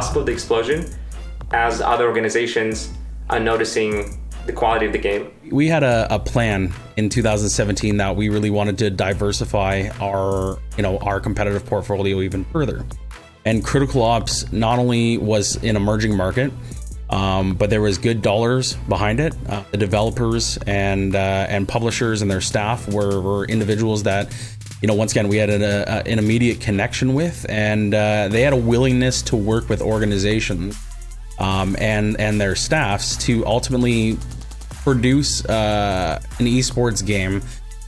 cusp of the explosion as other organizations are noticing the quality of the game. We had a plan in 2017 that we really wanted to diversify our competitive portfolio even further. And Critical Ops not only was an emerging market, but there was good dollars behind it. The developers and publishers and their staff were individuals that, once again, we had an immediate connection with, and they had a willingness to work with organizations and their staffs to ultimately produce an esports game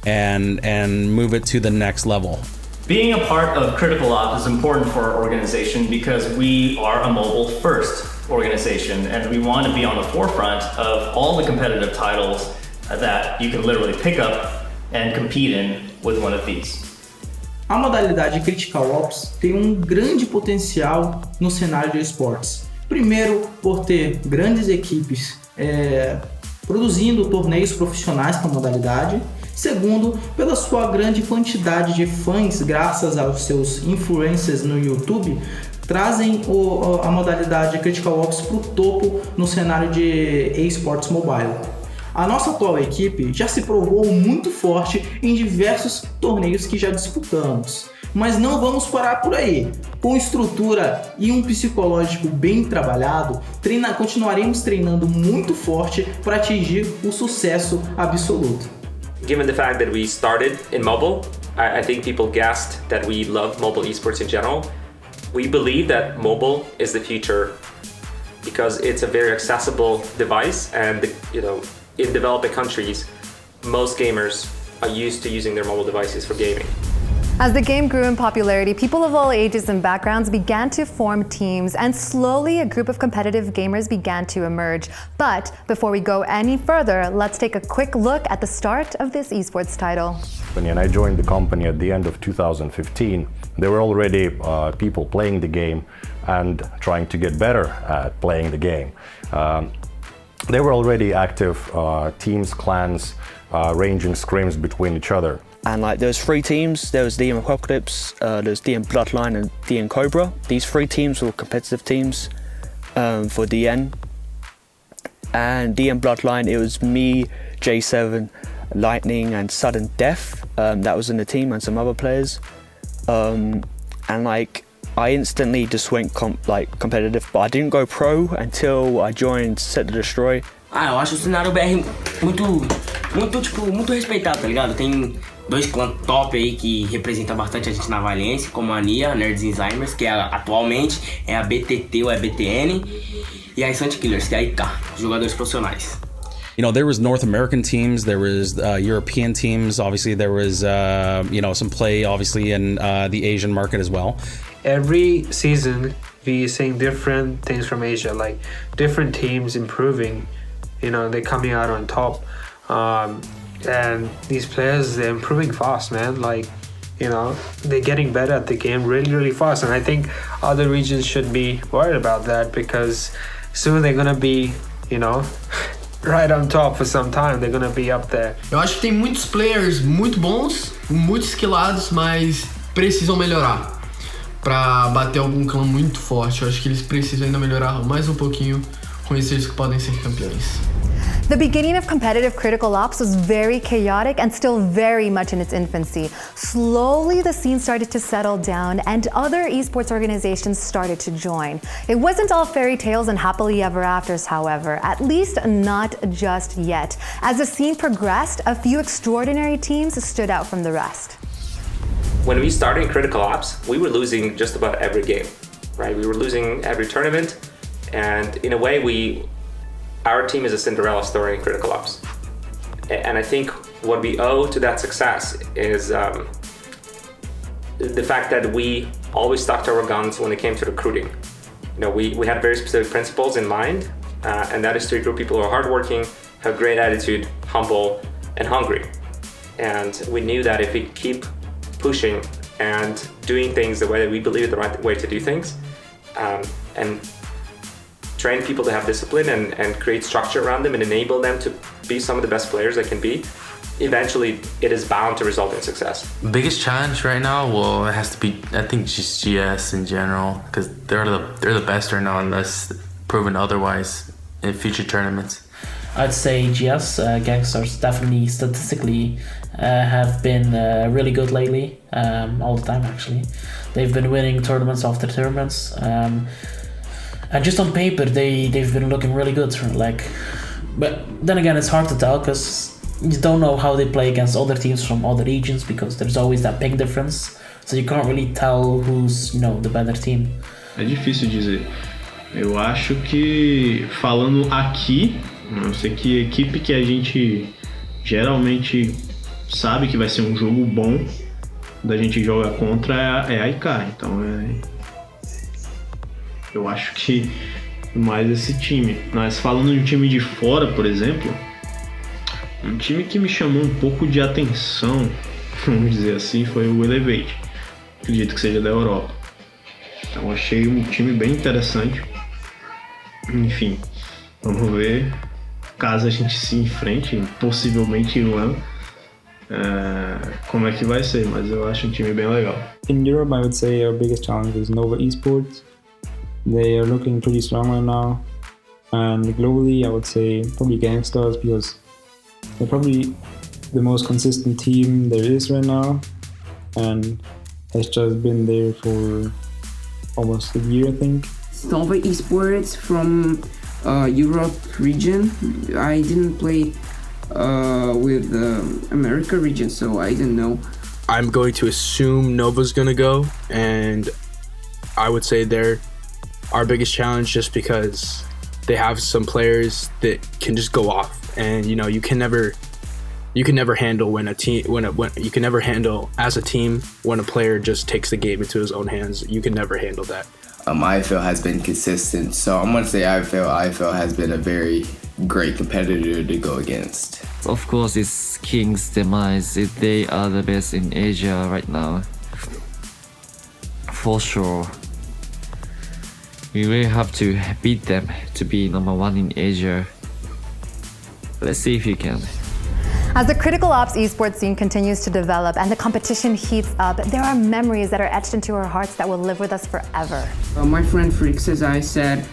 and move it to the next level. Being a part of Critical Ops is important for our organization because we are a mobile-first organization, and we want to be on the forefront of all the competitive titles that you can literally pick up and compete in with one of these. A modalidade Critical Ops tem grande potencial no cenário de esportes. Primeiro, por ter grandes equipes produzindo torneios profissionais para a modalidade. Segundo, pela sua grande quantidade de fãs, graças aos seus influencers no YouTube, trazem a modalidade Critical Ops para o topo no cenário de eSports Mobile. A nossa atual equipe já se provou muito forte em diversos torneios que já disputamos. Mas não vamos parar por aí. Com estrutura e psicológico bem trabalhado, continuaremos treinando muito forte para atingir o sucesso absoluto. Given the fact that we started in mobile, I think people guessed that we love mobile esports in general. We believe that mobile is the future because it's a very accessible device, and in developing countries, most gamers are used to using their mobile devices for gaming. As the game grew in popularity, people of all ages and backgrounds began to form teams, and slowly a group of competitive gamers began to emerge. But before we go any further, let's take a quick look at the start of this esports title. When I joined the company at the end of 2015, there were already people playing the game and trying to get better at playing the game. There were already active teams, clans, ranging scrims between each other. And there was 3 teams. There was DYN Apocalypse, there's DYN Bloodline and DYN Cobra. These 3 teams were competitive teams for DYN. And DYN Bloodline, it was me, J7, Lightning and Sudden Death. That was in the team, and some other players. And I instantly just went competitive, but I didn't go pro until I joined SETTODESTROYX. Eu acho o cenário BR muito respeitado, tá ligado? Tem 2 clãs top aí que representam bastante a gente na Valiência, como a NIA, Nerds Alzheimer's, que atualmente é a BTT ou é a BTN, e a Instant Killers, que é a IK, jogadores profissionais. There was North American teams, there was European teams, obviously there was some play obviously in the Asian market as well. Every season we seeing different things from Asia, like different teams improving, they're coming out on top. And these players, they're improving fast, man. They're getting better at the game really, really fast. And I think other regions should be worried about that because soon they're gonna be, right on top for some time. They're gonna be up there. Eu acho que tem muitos players muito bons, muito skillados, mas precisam melhorar para bater algum clã muito forte. Eu acho que eles precisam ainda melhorar mais um pouquinho, conhecer eles que podem ser campeões. The beginning of competitive Critical Ops was very chaotic and still very much in its infancy. Slowly, the scene started to settle down and other esports organizations started to join. It wasn't all fairy tales and happily ever afters, however, at least not just yet. As the scene progressed, a few extraordinary teams stood out from the rest. When we started in Critical Ops, we were losing just about every game, right? We were losing every tournament, and in a way, our team is a Cinderella story in Critical Ops. And I think what we owe to that success is the fact that we always stuck to our guns when it came to recruiting. We had very specific principles in mind, and that is to recruit people who are hardworking, have great attitude, humble, and hungry. And we knew that if we keep pushing and doing things the way that we believe is the right way to do things, and train people to have discipline and create structure around them and enable them to be some of the best players they can be, eventually it is bound to result in success. Biggest challenge right now, well, it has to be, I think, just GS in general, because they're the best right now, unless proven otherwise in future tournaments. I'd say GS, GANKSTARS, definitely statistically have been really good lately, all the time actually. They've been winning tournaments after tournaments, and just on paper they've been looking really good. But then again, it's hard to tell because you don't know how they play against other teams from other regions, because there's always that big difference. So you can't really tell who's, the better team. É difícil dizer. Eu acho que, falando aqui, eu sei que a equipe que a gente geralmente sabe que vai ser um jogo bom da gente joga contra é a IK. Então eu acho que mais esse time. Mas falando de um time de fora, por exemplo, um time que me chamou um pouco de atenção, vamos dizer assim, foi o Elevate. Acredito que seja da Europa. Então achei um time bem interessante. Enfim, vamos ver caso a gente se enfrente, possivelmente em um ano, como é que vai ser, mas eu acho um time bem legal. In Europe, I would say our biggest challenge is Nova Esports. They are looking pretty strong right now. And globally, I would say probably GANKSTARS, because they're probably the most consistent team there is right now, and has just been there for almost a year, I think. Nova Esports from Europe region. I didn't play with America region, so I didn't know. I'm going to assume Nova's gonna go, and I would say they're our biggest challenge just because they have some players that can just go off, and you can never handle when a team you can never handle as a team when a player just takes the game into his own hands. You can never handle that. IFL has been consistent, so I'm going to say IFL has been a very great competitor to go against. Of course, it's King's demise. They are the best in Asia right now. For sure. We really have to beat them to be number one in Asia. Let's see if you can. As the critical ops esports scene continues to develop and the competition heats up, there are memories that are etched into our hearts that will live with us forever. My friend Freaks, as I said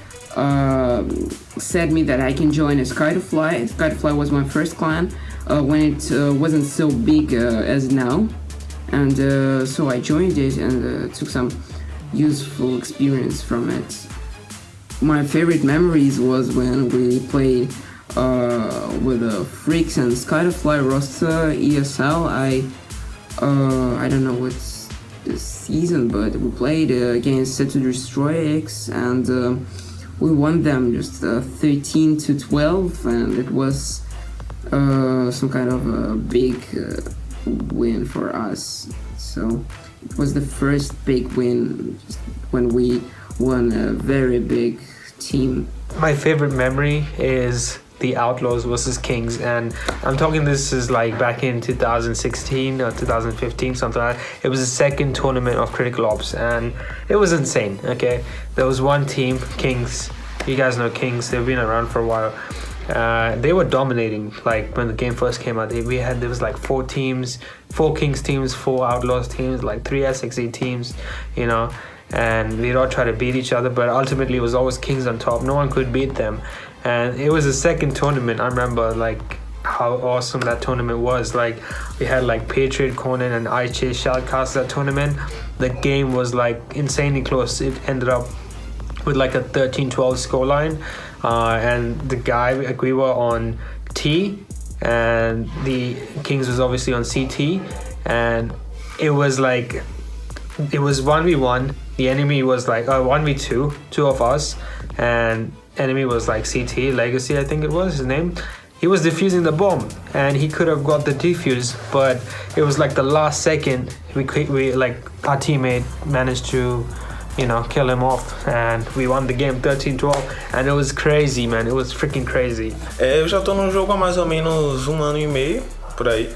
me that I can join a Sky to Fly. Sky to Fly was my first clan when it wasn't so big as now. And so I joined it and took some useful experience from it. My favorite memories was when we played with the Freaks and Sky to Fly roster ESL. I don't know what's this season, but we played against SETTODESTROYX and we won them just 13-12, and it was some kind of a big win for us. So it was the first big win when we won a very big team. My favorite memory is the Outlaws versus Kings, and I'm talking this is like back in 2016 or 2015, something like that. It was the second tournament of Critical Ops and it was insane. Okay, there was one team, Kings. You guys know Kings, they've been around for a while. They were dominating. Like when the game first came out, there was like 4 teams, 4 Kings teams, 4 Outlaws teams, like 3 SXE teams, and we'd all try to beat each other, but ultimately it was always Kings on top. No one could beat them. And it was the second tournament. I remember like how awesome that tournament was. Like we had like Patriot, Conan and Ice shoutcast that tournament. The game was like insanely close. It ended up with like a 13-12 scoreline. And the guy, we were on T and the Kings was obviously on CT. And it was 1v1. The enemy was like 1v2, 2 of us. And enemy was like CT, Legacy I think it was his name. He was defusing the bomb and he could have got the defuse, but it was like the last second we like our teammate managed to kill him off and we won the game 13-12 and it was crazy, man. It was freaking crazy. Eu já tô no jogo há mais ou menos 1 ano e meio por aí.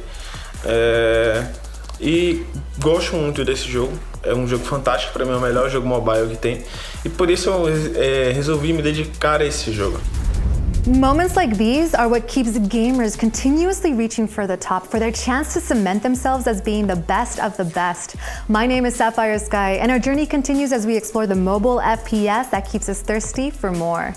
E gosto muito desse jogo. É um jogo fantástico, para mim é o melhor jogo mobile que tem. E por isso eu resolvi me dedicar a esse jogo. Moments like these are what keeps gamers continuously reaching for the top, for their chance to cement themselves as being the best of the best. My name is Sapphire Sky, and our journey continues as we explore the mobile FPS that keeps us thirsty for more.